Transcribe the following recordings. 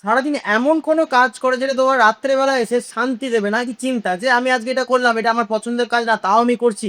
সারাদিন এমন কোনো কাজ করে যেটা তোমার রাত্রেবেলা এসে শান্তি দেবে না কি চিন্তা যে আমি আজকে এটা করলাম, এটা আমার পছন্দের কাজ না তাও আমি করছি।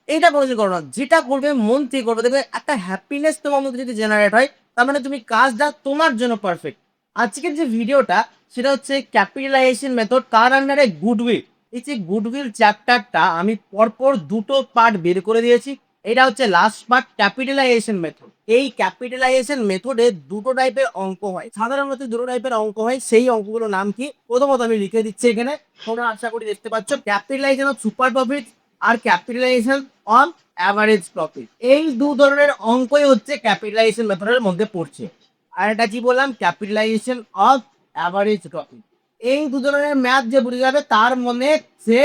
এইটা কোনোদিন করো না। যেটা করবে মন থেকে করবে, দেখবে একটা হ্যাপিনেস তোমার মধ্যে যদি জেনারেট হয়, তার মানে তুমি কাজটা তোমার জন্য পারফেক্ট। আজকের যে ভিডিওটা সেটা হচ্ছে ক্যাপিটালাইজেশন মেথড কার আন্ডারে গুডউইল। এই যে গুডউইল চ্যাপ্টারটা আমি পরপর দুটো পার্ট বের করে দিয়েছি। এটা হচ্ছে লাস্ট পার্ট, ক্যাপিটালাইজেশন মেথড। এই ক্যাপিটালাইজেশন মেথডে দুটো টাইপের অঙ্ক হয়, সাধারণত দুটো টাইপের অঙ্ক হয়। সেই অঙ্কগুলোর নাম কি প্রথমত আমি লিখে দিচ্ছি এখানে, তোমরা আশা করি দেখতে পাচ্ছ। ক্যাপিটালাইজেশন অফ সুপার প্রফিট আর ক্যাপিটালাইজেশন অন অ্যাভারেজ প্রফিট, এই দু ধরনের অঙ্কই হচ্ছে ক্যাপিটালাইজেশন মেথডের মধ্যে পড়ছে। আর এটা কি বললাম, ক্যাপিটালাইজেশন অফ অ্যাভারেজ প্রফিট। এই দু ধরনের ম্যাথ যে বুঝে যাবে তার মনে সে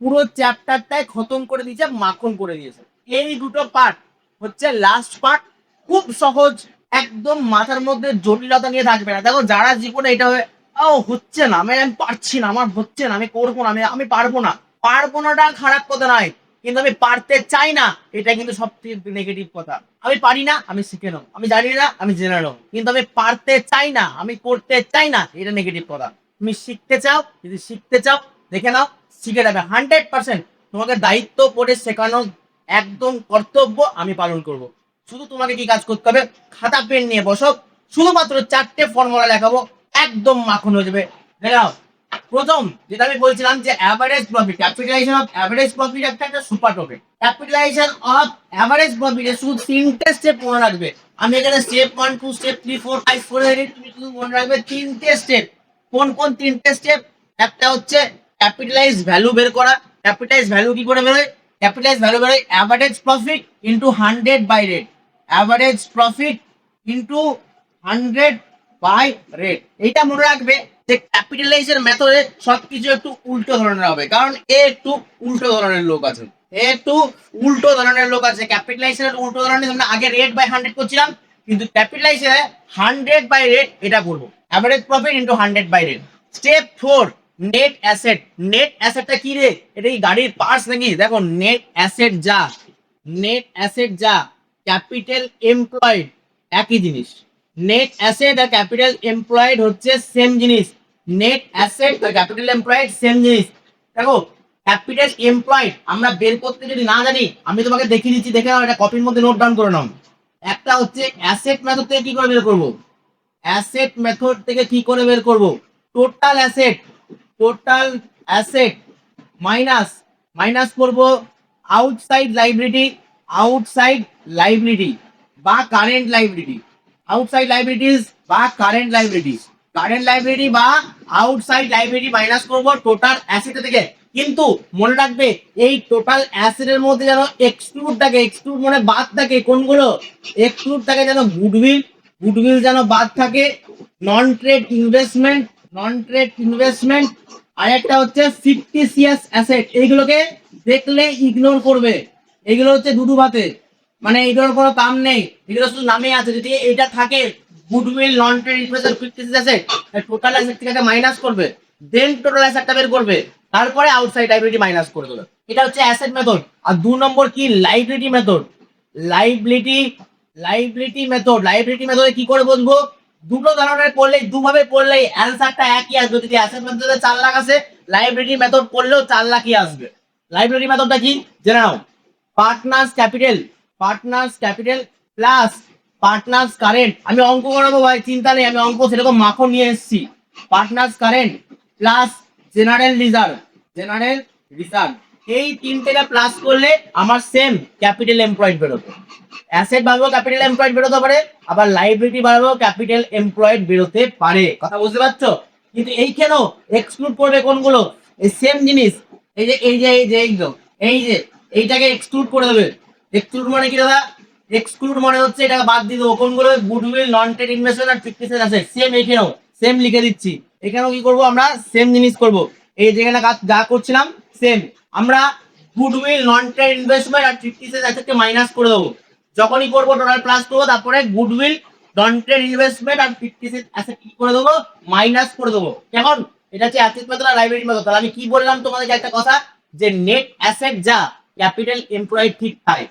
পুরো চ্যাপ্টারটাই খতম করে দিয়েছে, মাখন করে দিয়েছে। এই দুটো পার্ট হচ্ছে লাস্ট পার্ট, খুব সহজ, একদম মাথার মধ্যে জটিলতা নিয়ে থাকবে না। দেখো যারা জীবনে এটা হচ্ছে না, আমি পারছি না, আমার হচ্ছে না, আমি করবো না, আমি পারবো না। পারবো নাটা খারাপ কথা নয়, কিন্তু আমি পারতে চাই না, এটা কিন্তু সবথেকে নেগেটিভ কথা। আমি পারি না, আমি শিখে নাও, আমি জানি না, আমি জেনে নাও, কিন্তু আমি পারতে চাই না, আমি করতে চাই না, এটা নেগেটিভ কথা। তুমি শিখতে চাও, যদি শিখতে চাও দেখে নাও, শিখে যাবে 100%। তোমাকে দায়িত্ব পড়ে শেখানো একদম কর্তব্য, আমি পালন করব। শুধু তোমাকে কি কাজ করতে হবে, খাতা পেন নিয়ে বসো, শুধুমাত্র 4টে ফর্মুলা লেখাবো, একদম মাখন হয়ে যাবে। দেখাও, প্রথম যেটা আমি বলছিলাম যে average profit, capitalization of average profit একটা super profit. Capitalization of average profit শুধু 3টে স্টেপ মনে রাখবে। আমি এখানে স্টেপ 1 2 স্টেপ 3 4 5 4 তুমি শুধু মনে রাখবে 3টে স্টেপ। কোন কোন 3টে স্টেপ? একটা হচ্ছে ক্যাপিটালাইজ ভ্যালু বের করা। ক্যাপিটালাইজ ভ্যালু কি করে বেরোয়? ক্যাপিটালাইজ ভ্যালু বেরোয় average profit into 100 by rate. Average profit into 100 by rate. এইটা মনে রাখবে যে ক্যাপিটালাইজের মেথডে সবকিছু একটু উল্টো ধরনের হবে, কারণ এ একটু উল্টো ধরনের লোক আছে। এ একটু উল্টো ধরনের লোক আছে। ক্যাপিটালাইজের উল্টো ধরনের, আমরা আগে রেট বাই 100 করছিলাম, কিন্তু ক্যাপিটালাইজে 100 বাই রেট এটা করবো। Average profit into 100 by rate. Step 4, net asset. Net অ্যাসেটটা কি রে? এটা কি গাড়ির পার্টস নাকি? দেখো, নেট অ্যাসেট যা, নেট অ্যাসেট যা, ক্যাপিটাল এমপ্লয়েড একই জিনিস। নেট অ্যাসেট আর ক্যাপিটাল এমপ্লয়েড হচ্ছে সেম জিনিস। নেট অ্যাসেট আর ক্যাপিটাল এমপ্লয়েড সেম জিনিস। দেখো, ক্যাপিটাল এমপ্লয়েড আমরা বের করতে যদি না জানি, আমি তোমাকে দেখিয়ে দিচ্ছি, দেখে নাও, এটা কপির মধ্যে নোট ডাউন করে নাও। একটা হচ্ছে অ্যাসেট মেথড থেকে কি করে বের করবো, অ্যাসেট মেথড থেকে কি করে বের করব, total asset, total asset minus, minus করব আউটসাইড লাইবিলিটি, আউটসাইড লাইবিলিটি বা কারেন্ট লাইবিলিটি, আউটসাইড লাইবিলিটিস বা কারেন্ট লাইবিলিটিস, কারেন্ট লাইবিলিটি বা আউটসাইড লাইবিলিটি মাইনাস করব টোটাল অ্যাসেট থেকে। কিন্তু মনে রাখবে এই টোটাল অ্যাসেটের মধ্যে যেন এক্সক্লুড থাকে, এক্সক্লুড মানে বাদ থাকে। কোনগুলো এক্সক্লুড থাকে? যেন গুডউইল, গুডউইল যেন বাদ থাকে, নন ট্রেড ইনভেস্টমেন্ট, নন ট্রেড ইনভেস্টমেন্ট, আর একটা হচ্ছে ফিকটিসিয়াস অ্যাসেট। এইগুলোকে দেখলে ইগনোর করবে। এগুলো হচ্ছে দুধু ভাতে, মানে এগুলোর কোনো কাম নেই, এগুলো শুধু নামে আছে। যদি এটা থাকে, goodwill, non trade investment, fictitious asset, total asset থেকে মাইনাস করবে, দেন টোটাল অ্যাসেটটা বের করবে, তারপরে আউটসাইড লাইবিলিটি মাইনাস করে দেবে। এটা হচ্ছে অ্যাসেট মেথড। আর 2 নম্বর কি, liability method. Liability, liability method, liability মেথডে কি করে বলবো, দুটো ধরনের পড়লেই, দুভাবে পড়লেই অ্যান্সারটা একই আসবে। যদি অ্যাসেট মেথডে 4 লাখ আসে, লাইবিলিটি মেথড পড়লেও 4 লাখই আসবে। লাইবিলিটি মেথডটা কি জেনে নাও, partners capital, partners capital plus partners current. আমি অঙ্ক করাবো ভাই, চিন্তা নেই, আমি অঙ্ক সেরকম মাখন নিয়ে এসেছি। Partners current plus general reserve, general reserve, এই তিনটেটা প্লাস করলে আমার সেম ক্যাপিটাল এমপ্লয়েড বেরোবে। অ্যাসেট বাড়াবো, ক্যাপিটাল এমপ্লয়েড বেরোতে পারে, আবার লাইবিলিটি বাড়াবো, ক্যাপিটাল এমপ্লয়েড বেরোতে পারে। কথা বুঝতে পারছো? কিন্তু এইখানেও এক্সক্লুড করবে কোনগুলো, এই সেম জিনিস, এই যে এই যে এই যে এইগুলো, এই যে এইটাকে এক্সক্লুড করে দেবে। এক্সক্লুড মানে কি দাদা? এক্সক্লুড মানে হচ্ছে এটাকে বাদ দিয়ে দেবো। কোনগুলো? গুডউইল, নন ট্রেড ইনভেস্টমেন্ট আর ফিকটিসিয়াস অ্যাসেট। সেম এইখানেও সেম লিখে দিচ্ছি। এখানেও কি করবো আমরা, সেম জিনিস করব। এই যেখানে যা করছিলাম সেম, আমরা গুডউইল, নন ট্রেড ইনভেস্টমেন্ট আর ফিকটিসিয়াস অ্যাসেটকে মাইনাস করে দেবো। যখনই করবো টোটাল প্লাস করবো, তারপরে গুডউইল, নন ট্রেড ইনভেস্টমেন্ট আর ফিকটিসিয়াস অ্যাসেট কি করে দেবো, মাইনাস করে দেবো। কেমন? এটা হচ্ছে অ্যাসেট মেথড আর লাইবিলিটি মেথড। তাহলে আমি কি বললাম তোমাদেরকে একটা কথা, যে নেট অ্যাসেট যা, ক্যাপিটাল এমপ্লয়েড ঠিক তাই।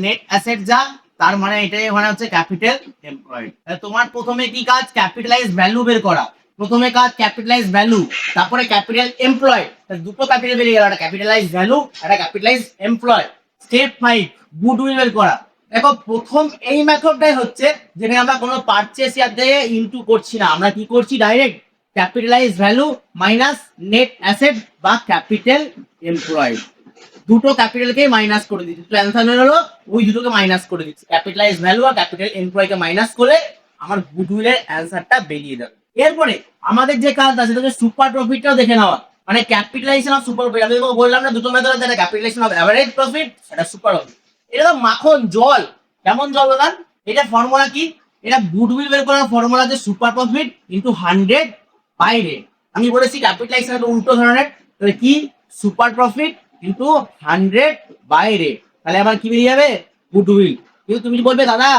নেট অ্যাসেট যা, তার মানে এটাই মানে হচ্ছে ক্যাপিটাল এমপ্লয়েড। তোমার প্রথমে কি কাজ, ক্যাপিটালাইজ ভ্যালু বের করা। প্রথমে কাজ ক্যাপিটালাইজ ভ্যালু, তারপরে ক্যাপিটাল এমপ্লয়, দুটো ক্যাপিটাল বেরিয়ে গেল, একটা ক্যাপিটালাইজ ভ্যালু, একটা ক্যাপিটালাইজ এমপ্লয়। স্টেপ 5 গুডউইল বের করা। দেখো প্রথম এই মেথডটাই হচ্ছে যেখানে আমরা কোনো পারচেস দিয়ে ইনটু করছি না, আমরা কি করছি direct capitalise value minus net asset বা ক্যাপিটাল এমপ্লয়েড, দুটো ক্যাপিটালকে মাইনাস করে দিচ্ছি। তো অ্যান্সার হলো ওই দুটোকে মাইনাস করে দিচ্ছি, ক্যাপিটালাইজ ভ্যালু আর ক্যাপিটাল এমপ্লয়কে মাইনাস করে আমার গুডউইলের অ্যান্সারটা বেরিয়ে যাবে। এরপরে আমাদের যে কাজ আছে সেটা সুপার প্রফিটটাও দেখে নেওয়া, মানে ক্যাপিটালাইজেশন অফ সুপার প্রফিট। আমি বললাম না দুটো মেথড আছে, একটা ক্যাপিটালাইজেশন অফ এভারেজ প্রফিট, একটা সুপার প্রফিট। এটা তো মাখন জল, কেমন জল দাদা? এটা ফর্মুলা কি? এটা গুডউইল বের করার ফর্মুলা যে super profit into 100 by rate. আমি বলেছি ক্যাপিটালাইজেশন একটা উল্টো ধরনের, তাহলে কি super profit into 100 by rate, তাহলে আমার কি বেরিয়ে যাবে গুডউইল। কিন্তু তুমি বলবে দাদা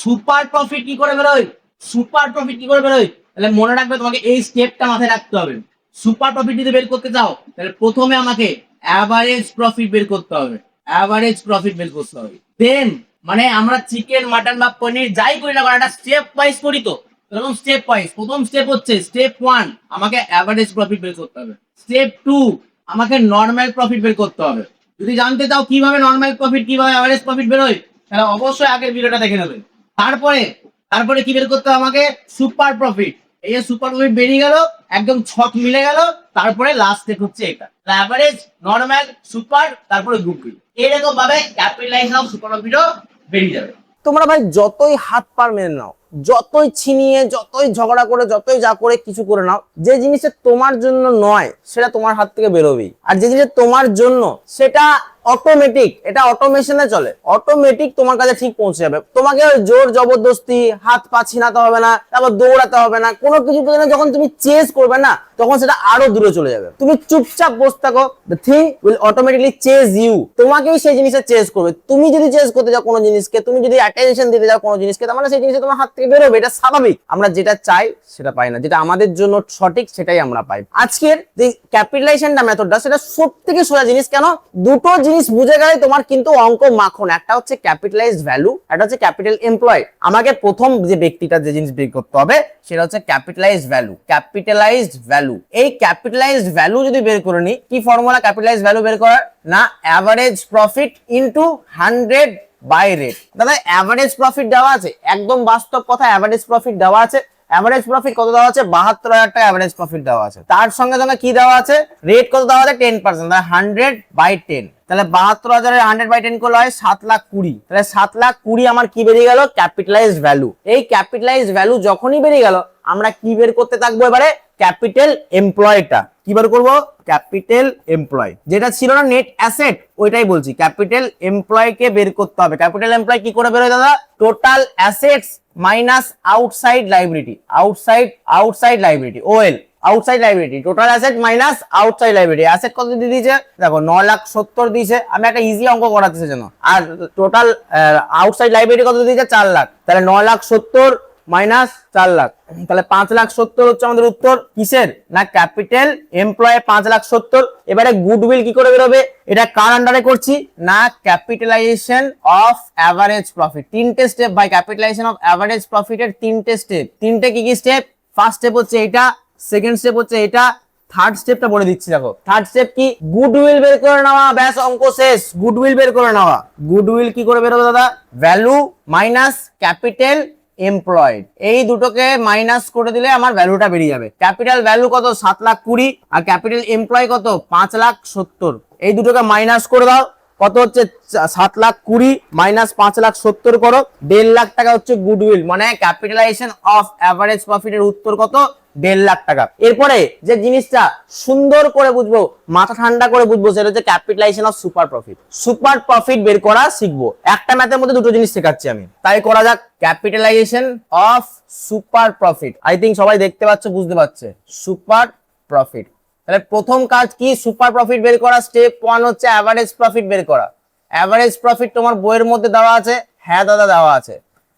সুপার প্রফিট কি করে বেরোয়, সুপার প্রফিট কি করে বেরোয়? তাহলে মনে রাখবে তোমাকে এই স্টেপটা মাথায় রাখতে হবে। সুপার প্রফিট যদি বের করতে চাও তাহলে প্রথমে আমাকে অ্যাভারেজ প্রফিট বের করতে হবে, অ্যাভারেজ প্রফিট বের করতে হবে। দেন মানে আমরা চিকেন মাটন বা পনির যাই করি না, একটা স্টেপ ওয়াইজ করি। তো এরকম স্টেপ ওয়াইজ প্রথম স্টেপ হচ্ছে স্টেপ 1 আমাকে অ্যাভারেজ প্রফিট বের করতে হবে, স্টেপ 2 আমাকে নর্মাল প্রফিট বের করতে হবে। যদি জানতে চাও কিভাবে নর্মাল প্রফিট কিভাবে অ্যাভারেজ প্রফিট বেরোয় তাহলে অবশ্যই আগের ভিডিওটা দেখে নেবে। তারপরে তারপরে কি বের করতে হবে আমাকে সুপার প্রফিট। এই যে সুপার প্রফিট বেরিয়ে গেল, একদম ছক মিলে গেল। তারপরে লাস্ট স্টেপ হচ্ছে এটা, অ্যাভারেজ নর্মাল সুপার তারপরে গুডউইল। এরকম ভাবে ক্যাপিটালাইজেশন অফ সুপার প্রফিটও বেরিয়ে যাবে। তোমরা ভাই যতই হাত পার মেনে নাও, যতই ছিনিয়ে, যতই ঝগড়া করে, যতই যা করে কিছু করে নাও, যে জিনিসটা তোমার জন্য নয় সেটা তোমার হাত থেকে বেরোবেই। আর যে জিনিসটা তোমার জন্য সেটা অটোমেটিক, এটা অটোমেশনে চলে, অটোমেটিক তোমার কাছে ঠিক পৌঁছে যাবে। তোমাকে জোর জবরদস্তি হাত পা ছিনাতে হবে না, তারপর দৌড়াতে হবে না, কোনো কিছু যখন তুমি চেস করবে না তখন সেটা আরো দূরে চলে যাবে। তুমি চুপচাপ বসে থাকো, the thing will automatically chase you, তোমাকেই সেই জিনিসটা চেস করবে। তুমি যদি চেস করতে যাও কোনো জিনিসকে, তুমি যদি অ্যাটেনশন দিতে যাও কোনো জিনিসকে, তার মানে সেই জিনিসটা তোমার হাত থেকে বেরোবে, এটা স্বাভাবিক। আমরা যেটা চাই সেটা পাই না, যেটা আমাদের জন্য সঠিক সেটাই আমরা পাই। আজকের যে ক্যাপিটালাইজেশনটা মেথডটা সেটা সবথেকে সোজা জিনিস। কেন? দুটো জিনিস বুঝে গেলে তোমার কিন্তু অঙ্ক মাখন। একটা হচ্ছে ক্যাপিটালাইজড ভ্যালু, একটা হচ্ছে ক্যাপিটাল এমপ্লয়। আমাকে প্রথম যে ব্যক্তিটা যে জিনিস বের করতে হবে সেটা হচ্ছে ক্যাপিটালাইজড ভ্যালু, ক্যাপিটালাইজড ভ্যালু। এই ক্যাপিটালাইজড ভ্যালু যদি বের করে নি, কি ফর্মুলা ক্যাপিটালাইজড ভ্যালু বের করার? না average profit into 100 by rate. দাদা অ্যাভারেজ প্রফিট দেওয়া আছে, একদম বাস্তব কথা, অ্যাভারেজ প্রফিট দেওয়া আছে। অ্যাভারেজ প্রফিট কত দেওয়া আছে? 72,000 টাকা অ্যাভারেজ প্রফিট দেওয়া আছে। তার সঙ্গে সঙ্গে কি দেওয়া আছে? রেট কত দেওয়া আছে? 10%, তাহলে 100 বাই 10। তাহলে 72,000 100 বাই 10 করলে হয় 7,20,000। তাহলে 7,20,000 আমার কি বেরিয়ে গেল? Capitalised value. এই ক্যাপিটালাইজড ভ্যালু যখনই বেরিয়ে গেল, আমরা কি বের করতে থাকবো এবারে? ক্যাপিটাল এমপ্লয়টা কি বের করবো? Capital employ. যেটা ছিল না নেট অ্যাসেট, ওইটাই বলছি, ক্যাপিটাল এমপ্লয় কে বের করতে হবে। ক্যাপিটাল এমপ্লয় কি করে বেরোয় দাদা? Total assets minus outside liability, outside liability, OL, outside liability, total asset minus outside liability. Asset কত দিয়ে দিয়েছে? দেখো 9,70,000 দিয়েছে, আমি একটা ইজি অঙ্ক করাচ্ছি সেজন্য। আর টোটাল আউটসাইড লাইবিলিটি কত দিয়েছে? 4 লাখ। তাহলে 9,70,000 মাইনাস 4 লাখ, তাহলে 5,70,000 হচ্ছে আমাদের উত্তর। কিসের? না ক্যাপিটাল এমপ্লয় 5,70,000। এবারে গুডউইল কি করে বেরোবে? এটা কার আন্ডারে করছি? না ক্যাপিটালাইজেশন অফ এভারেজ প্রফিট। তিনটে স্টেপ ভাই, ক্যাপিটালাইজেশন অফ এভারেজ প্রফিটের তিনটে স্টেপ। তিনটে কি কি স্টেপ? ফার্স্ট স্টেপ হচ্ছে এটা, সেকেন্ড স্টেপ হচ্ছে এটা, থার্ড স্টেপটা বলে দিচ্ছি। দেখো থার্ড স্টেপ কি? গুডউইল বের করে নেওয়া, ব্যাস অঙ্ক শেষ। গুডউইল বের করে নেওয়া। গুডউইল কি করে বেরোবে দাদা? ভ্যালু মাইনাস ক্যাপিটাল এমপ্লয়েড, এই দুটোকে মাইনাস করে দিলে আমার ভ্যালুটা বেরিয়ে যাবে। ক্যাপিটাল ভ্যালু কত? 7,20,000, আর ক্যাপিটাল এমপ্লয় কত? 5,70,000। এই দুটোকে মাইনাস করে দাও, কত হচ্ছে? 7,20,000 মাইনাস 5,70,000 করো, 1.5 লাখ টাকা হচ্ছে গুডউইল, মানে ক্যাপিটালাইজেশন অফ এভারেজ প্রফিটের উত্তর কত? 1.5 লাখ টাকা। এরপরে যে জিনিসটা সুন্দর করে বুঝবো, মাথা ঠান্ডা করে বুঝবো, সেটা হচ্ছে capitalization of super profit. Super profit বের করা শিখবো। একটা ম্যাথের মধ্যে দুটো জিনিস শেখাচ্ছি আমি, তাই করা যাক। Capitalization of super profit, I think সবাই দেখতে পাচ্ছ, বুঝতে পারছে। সুপার প্রফিট, তাহলে প্রথম কাজ কি? সুপার প্রফিট বের করা। স্টেপ 1 হচ্ছে অ্যাভারেজ প্রফিট বের করা। অ্যাভারেজ প্রফিট তোমার বইয়ের মধ্যে দেওয়া আছে? হ্যাঁ দাদা দেওয়া আছে।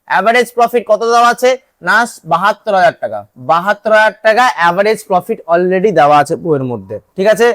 অ্যাভারেজ প্রফিট কত দেওয়া আছে? না 72,000 টাকা। 72,000 টাকা অ্যাভারেজ প্রফিট অলরেডি দেওয়া আছে বইয়ের মধ্যে, ঠিক আছে।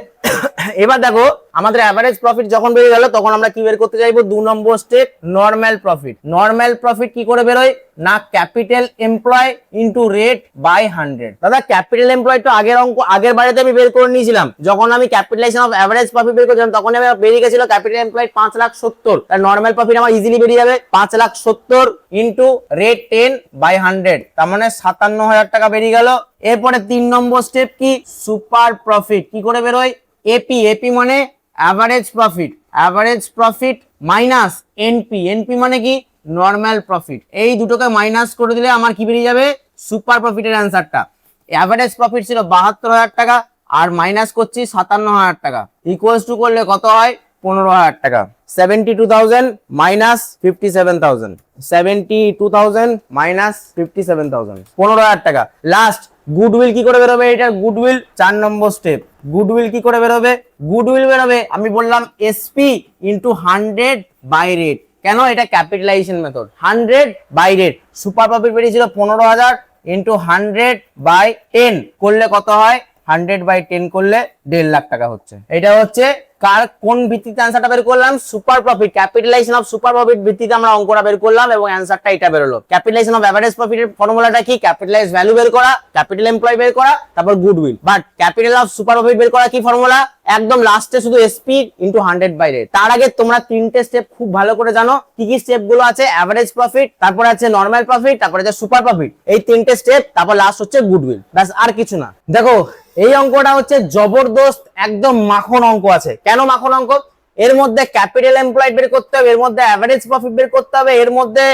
এবার দেখো আমাদের অ্যাভারেজ প্রফিট যখন বেড়ে গেল তখন আমরা কি বের করতে চাইবো 2 নম্বর step normal profit. Normal profit কি করে বেরোয় না capital employ into rate by 100। দাদা ক্যাপিটাল এমপ্লয় তো আগের অঙ্ক আগের বারেতে আমি বের করে নিয়েছিলাম, যখন আমি ক্যাপিটালাইজেশন অফ অ্যাভারেজ প্রফিট বের করেছিলাম তখন আমি বেরিয়ে গেছিল ক্যাপিটাল এমপ্লয় 5,70,000, তার নরমাল প্রফিট আমার ইজিলি বেরিয়ে যাবে 5,70,000 ইনটু রেট 10 বাই 100, তার মানে 57,000 টাকা বেরিয়ে গেল। এরপরে 3 নম্বর স্টেপ কি সুপার প্রফিট। কি করে বেরোয় এপি, এপি মানে average profit, average profit minus NP, NP মানে কি নরমাল প্রফিট। এই দুটোকে মাইনাস করে দিলে আমার কি বেরিয়ে যাবে সুপার প্রফিটের অ্যান্সারটা। অ্যাভারেজ প্রফিট ছিল 72,000 টাকা আর মাইনাস করছি 57,000 টাকা, ইকুয়ালস টু করলে কত হয় 15,000 টাকা। 72,000 মাইনাস 57,000, 72,000 মাইনাস 57,000, 15,000 টাকা। লাস্ট গুডউইল কি করে বেরোবে, এটা গুডউইল 4 নম্বর স্টেপ। গুডউইল কি করে বেরোবে, গুডউইল বেরোবে আমি বললাম এসপি ইন্টু 100 বাই রেট। কেন, এটা capitalization method. 100 by rate, super profit বেরিয়েছিল 15,000 ইন্টু 100 বাই 10 করলে কত হয় 100 বাই 10 করলে 1.5 লাখ টাকা হচ্ছে। এটা হচ্ছে কার কোন ভিত্তিতে অ্যান্সারটা বের করলাম super profit, capitalization of super profit ভিত্তিতে আমরা অঙ্কটা বের করলাম এবং অ্যান্সারটা এটা বেরোলো। ক্যাপিটালাইজেশন অফ এভারেজ প্রফিটের ফর্মুলাটা কি, ক্যাপিটালাইজ ভ্যালু বের করা, ক্যাপিটাল এমপ্লয় বের করা, তারপর goodwill. But capital of super profit বের করা কি ফর্মুলা, একদম লাস্টে শুধু এসপি ইনটু 100 বাই রেট। তার আগে তোমরা তিনটে স্টেপ খুব ভালো করে জানো, কি কি স্টেপ গুলো আছে, এভারেজ প্রফিট, তারপর আছে নরমাল প্রফিট, তারপর আছে সুপার প্রফিট, এই তিনটে স্টেপ, তারপর লাস্ট হচ্ছে গুডউইল, ব্যাস আর কিছু না। দেখো এই অঙ্কটা হচ্ছে জবরদস্ত, একদম মাখন অঙ্ক আছে। কেন মাখন অঙ্ক, এর মধ্যে ক্যাপিটাল এমপ্লয়েড বের করতে হবে, এর মধ্যে এভারেজ প্রফিট বের করতে হবে, এর মধ্যে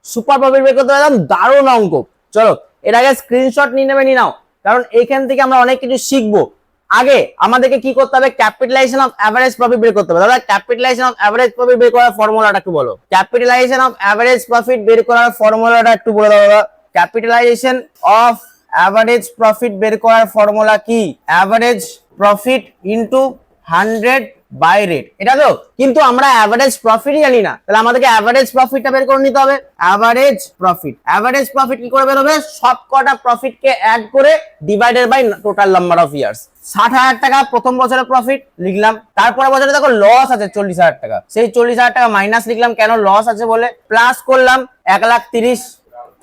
সুপার প্রফিট বের করতে হবে, দারুণ অঙ্ক। চলো এর আগে স্ক্রিনশট নিয়ে নেবে, নিয়ে নাও, কারণ এইখান থেকে আমরা অনেক কিছু শিখবো। আগে আমাদেরকে কি করতে হবে, ক্যাপিটালাইজেশন অফ এভারেজ প্রফিট বের করতে হবে। দাদা ক্যাপিটালাইজেশন অফ এভারেজ প্রফিট বের করার ফর্মুলাটা একটু বলো, ক্যাপিটালাইজেশন অফ এভারেজ প্রফিট বের করার ফর্মুলাটা একটু বলে দাও দাদা। ক্যাপিটালাইজেশন অফ অ্যাভারেজ প্রফিট বের করার ফর্মুলা কি, average profit into 100 by rate. এটা তো, কিন্তু আমরা অ্যাভারেজ প্রফিটই জানি না, তাহলে আমাদেরকে অ্যাভারেজ প্রফিটটা বের করে নিতে হবে। অ্যাভারেজ প্রফিট, অ্যাভারেজ প্রফিট কি করে বের হবে, সব কটা প্রফিটকে অ্যাড করে divided by total number of years. 60,000 টাকা প্রথম বছরের প্রফিট লিখলাম, তারপরে বছরে দেখো লস আছে 40,000 টাকা, সেই 40,000 টাকা মাইনাস লিখলাম, কেন লস আছে বলে, প্লাস করলাম 1,30,000,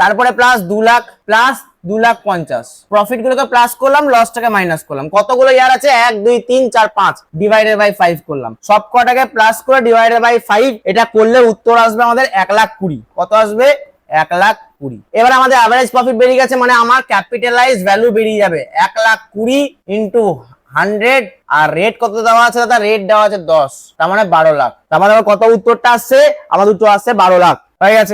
তারপরে প্লাস 2 লাখ, প্লাস 2,50,000, প্রফিট গুলোকে প্লাস করলাম, লসটাকে মাইনাস করলাম। কতগুলো ইয়ার আছে 1 2 3 4 5, ডিভাইডেড বাই 5 করলাম, সব কটাকে প্লাস করে ডিভাইডেড বাই 5, এটা করলে উত্তর আসবে আমাদের 1,20,000। কত আসবে 1,20,000। এবার আমাদের অ্যাভারেজ প্রফিট বেরিয়ে গেছে, মানে আমার ক্যাপিটালাইজ ভ্যালু বেরিয়ে যাবে 1,20,000 ইন্টু 100, আর রেট কত দেওয়া আছে দাদা, রেট দেওয়া আছে 10, তার মানে 12 লাখ। তার মানে কত উত্তরটা আসছে, আমাদের উত্তর আসছে 12 লাখ হয়ে গেছে।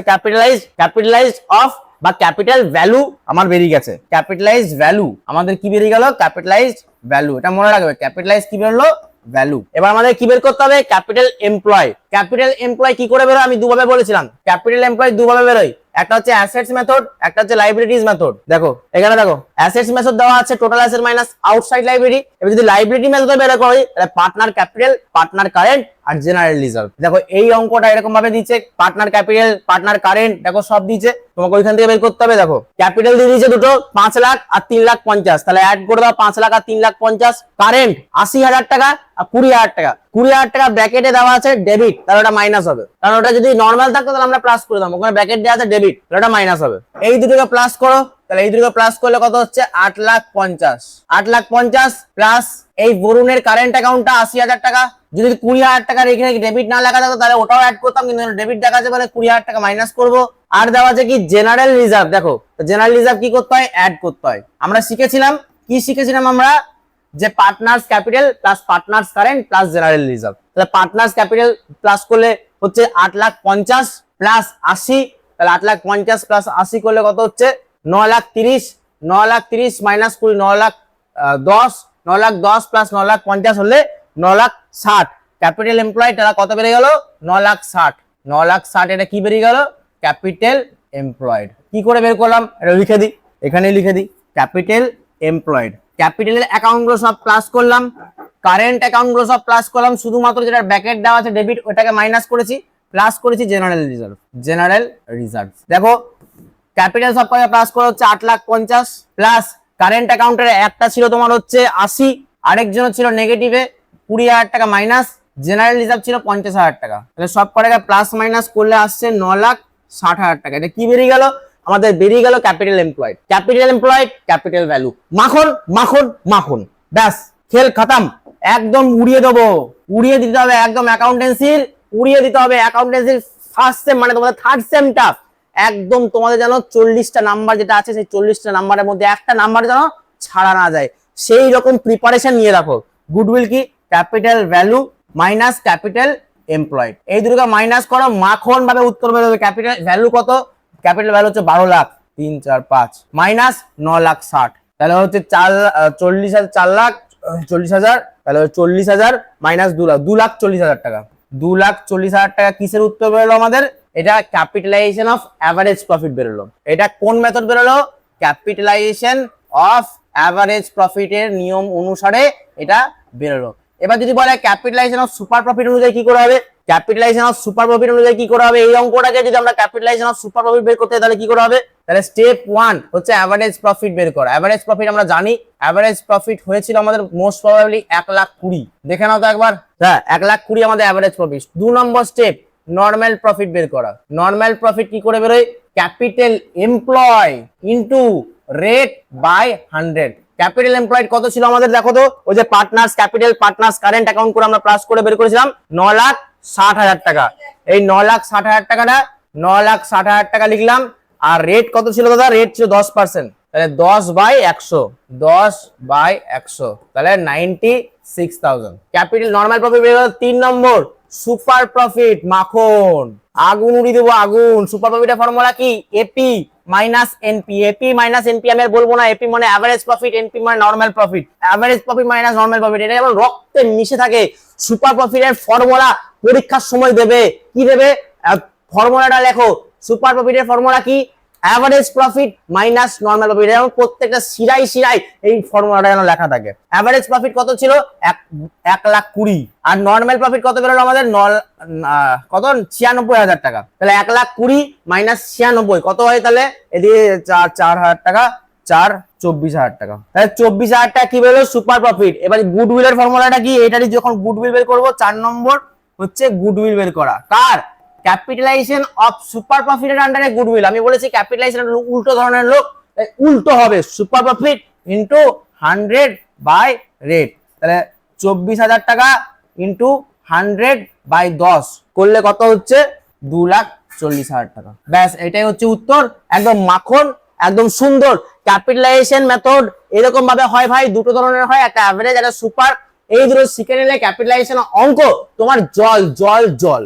ক্যাপিটালাইজ অফ বা ক্যাপিটাল ভ্যালু আমার বেরিয়ে গেছে, ক্যাপিটালাইজ ভ্যালু আমাদের কি বেরিয়ে গেল, ক্যাপিটালাইজ ভ্যালু, এটা মনে রাখবে, ক্যাপিটালাইজ কি বেরোলো ভ্যালু। এবার আমাদের কি বের করতে হবে, ক্যাপিটাল এমপ্লয়। ক্যাপিটাল এমপ্লয় কি করে বেরোয়, আমি দুভাবে বলেছিলাম, ক্যাপিটাল এমপ্লয় দুভাবে বেরোয়, একটা হচ্ছে অ্যাসেটস মেথড, একটা হচ্ছে লাইবিলিটিস মেথড। দেখো এখানে দেখো অ্যাসেটস মেথড দেওয়া আছে total asset minus outside liability. এবার যদি লাইবিলিটি মেথডে বের করি তাহলে পার্টনার ক্যাপিটাল, পার্টনার কারেন্ট আর জেনারেল রিজার্ভ। দেখো এই অঙ্কটা এরকম ভাবে দিচ্ছে, পার্টনার ক্যাপিটাল, পার্টনার কারেন্ট, দেখো সব দিচ্ছে, তোমাকে ওইখান থেকে বের করতে হবে। দেখো ক্যাপিটাল দিয়ে দিয়েছে দুটো 5 লাখ আর 3,50,000, তাহলে অ্যাড করে দাও 5 লাখ আর 3,50,000। কারেন্ট 80,000 টাকা আর 20,000 টাকা, 20,000 টাকা ব্র্যাকেটে দেওয়া আছে ডেবিট, তাহলে ওটা মাইনাস হবে, কারণ ওটা যদি নর্মাল থাকতো তাহলে আমরা প্লাস করে দাম, ওখানে ব্র্যাকেট দেওয়া আছে ডেবিট, তাহলে ওটা মাইনাস হবে। এই দুটোকে প্লাস করো, তাহলে এই দুটোকে প্লাস করলে কত হচ্ছে 8,50,000, 8,50,000 প্লাস এই বরুণের কারেন্ট অ্যাকাউন্টটা 80,000 টাকা। যদি 20,000 টাকা রেখে ডেবিট না লেখা থাকতো তাহলে ওটাও অ্যাড করতাম, কিন্তু ডেবিট দেখা যাবে, মানে 20,000 টাকা মাইনাস করবো। আর দেওয়া আছে কি জেনারেল রিজার্ভ। দেখো জেনারেল রিজার্ভ কি করতে হয়, অ্যাড করতে হয়। আমরা শিখেছিলাম কি, শিখেছিলাম আমরা যে partners capital plus partners current plus general reserve. তাহলে পার্টনার্স ক্যাপিটাল প্লাস করলে হচ্ছে 8,50,000 প্লাস 80, তাহলে 8,50,000 প্লাস 80 করলে কত হচ্ছে 9,30,000, 9,30,000 মাইনাস 20, 9,10,000, 9,10,000 প্লাস 9,50,000 হলে 9,60,000। ক্যাপিটাল এমপ্লয় তারা কত বেড়ে গেল 9,60,000, 9,60,000 এটা কি বেরিয়ে গেল ক্যাপিটাল এমপ্লয়েড। কি করে বের করলাম এটা লিখে দিই, এখানে লিখে দিই, ক্যাপিটাল এমপ্লয়েড। ক্যাপিটালের অ্যাকাউন্ট গুলো সব প্লাস করলাম, কারেন্ট অ্যাকাউন্ট গুলো সব প্লাস করলাম, শুধুমাত্র যেটা ব্র্যাকেট দেওয়া আছে ডেবিট ওটাকে মাইনাস করেছি, প্লাস করেছি জেনারেল রিজার্ভ। জেনারেল রিজার্ভ দেখো ক্যাপিটাল সব কটা প্লাস করে হচ্ছে 8,50,000 প্লাস কারেন্ট অ্যাকাউন্টের একটা ছিল তোমার হচ্ছে 80, আরেকজন ছিল নেগেটিভে 20,000 টাকা মাইনাস জেনারেল রিজার্ভ ছিল 50,000 টাকা, তাহলে সব করে প্লাস মাইনাস করলে আসছে 9,60,000 টাকা। এটা কি বেরিয়ে গেল আমাদের? বেরিয়ে গেল capital employed. Capital employed, capital value, মাখন মাখন মাখন, ব্যাস খেল খতম। একদম উড়িয়ে দেবো, উড়িয়ে দিতে হবে একদম অ্যাকাউন্টেন্সির, উড়িয়ে দিতে হবে অ্যাকাউন্টেন্সির ফার্স্ট সেম মানে তোমাদের থার্ড সেমটা। একদম তোমাদের যেন 40টা নাম্বার যেটা আছে সেই 40টা নাম্বারের মধ্যে একটা নাম্বার যেন ছাড়া না যায়, সেই রকম প্রিপারেশন নিয়ে রাখো। গুডউইল কি? Capital value minus capital employed, এই দুটোকে মাইনাস করো, মাখন ভাবে উত্তর বেরোবে। ক্যাপিটাল ভ্যালু কত? ক্যাপিটাল ভ্যালু হচ্ছে 12 লাখ, 3 4 5 মাইনাস 9,60,000, তাহলে হচ্ছে 4,40,000, তাহলে 40,000 মাইনাস 2 লাখ, 2,40,000 টাকা। 2,40,000 টাকা কিসের উত্তর বেরোলো আমাদের? এটা ক্যাপিটালাইজেশন অফ অ্যাভারেজ প্রফিট বেরোলো। এটা কোন মেথড বেরোলো? ক্যাপিটালাইজেশন অফ অ্যাভারেজ প্রফিটের নিয়ম অনুসারে এটা বেরোলো। এবার যদি বলে ক্যাপিটালাইজেশন অফ সুপার প্রফিট অনুযায়ী কি করে হবে? ক্যাপিটালাইজেশন অফ সুপার প্রফিট অনুযায়ী কি করে হবে? এই অঙ্কটাকে যদি আমরা ক্যাপিটালাইজেশন অফ সুপার প্রফিট বের করতে তাহলে কি করে হবে? তাহলে স্টেপ 1 হচ্ছে অ্যাভারেজ প্রফিট বের করা। অ্যাভারেজ প্রফিট আমরা জানি, অ্যাভারেজ প্রফিট হয়েছিল আমাদের মোস্ট প্রবাবলি 1,20,000। দেখে নাও তো একবার, হ্যাঁ 1,20,000 আমাদের অ্যাভারেজ প্রফিট। 2 নম্বর স্টেপ নর্মাল প্রফিট বের করা। নর্মাল প্রফিট কি করে বেরোয়? Capital employ into rate by 100। Capital employed কত ছিল আমাদের দেখো তো, ওই যে partners capital partners current account করে আমরা প্লাস করে বের করেছিলাম 9,60,000 টাকা। এই 9,60,000 টাকাটা 9,60,000 টাকা লিখলাম। আর রেট কত ছিল দাদা? রেট ছিল 10%, তাহলে 10/100, 10/100, তাহলে 96,000 ক্যাপিটাল নর্মাল প্রফিট বের হলো। 3 নম্বর সুপার প্রফিট, মাখন আগুন উড়িয়ে দেবো আগুন। সুপার প্রফিটের ফর্মুলা কি? AP minus NP. AP minus NP আমি আর বলবো না, এপি মানে অ্যাভারেজ প্রফিট, এনপি মানে normal profit. Average profit minus normal profit, এটা যেমন রক্তে মিশে থাকে। সুপার প্রফিটের ফর্মুলা পরীক্ষার সময় দেবে, কি দেবে? ফর্মুলাটা লেখো। সুপার প্রফিটের ফর্মুলা কি? Average profit minus normal profit. যেমন প্রত্যেকটা শিরাই শিরাই এই ফর্মুলাটা যেন লেখা থাকে। অ্যাভারেজ প্রফিট কত ছিল? 1,20,000। আর নর্মাল প্রফিট কত বেরোলো আমাদের? কত? 96,000 টাকা। তাহলে 1,20,000 মাইনাস 96 কত হয়? তাহলে এদিকে 4,000 টাকা, 24,000 টাকা। তাহলে 24,000 টাকা কি বেরোলো? Super profit. এবার গুডউইলের ফর্মুলাটা কি? এটারই যখন গুডউইল বের করবো 4 নম্বর হচ্ছে গুডউইল বের করা। কার? ক্যাপিটালাইজেশন অফ সুপার প্রফিটের আন্ডারে গুডউইল। আমি বলেছি ক্যাপিটালাইজেশন উল্টো ধরনের লোক, উল্টো হবে। Super profit into 100 by rate, তাহলে 24,000 টাকা ইনটু 100 বাই 10 করলে কত হচ্ছে? 2,40,000 টাকা। ব্যাস এটাই হচ্ছে উত্তর। একদম মাখন, একদম সুন্দর। ক্যাপিটালাইজেশন মেথড এরকম ভাবে হয় ভাই, দুটো ধরনের হয়, একটা অ্যাভারেজ একটা সুপার। এই দুটো শিখে নিলে ক্যাপিটালাইজেশন অঙ্ক তোমার জল জল জল।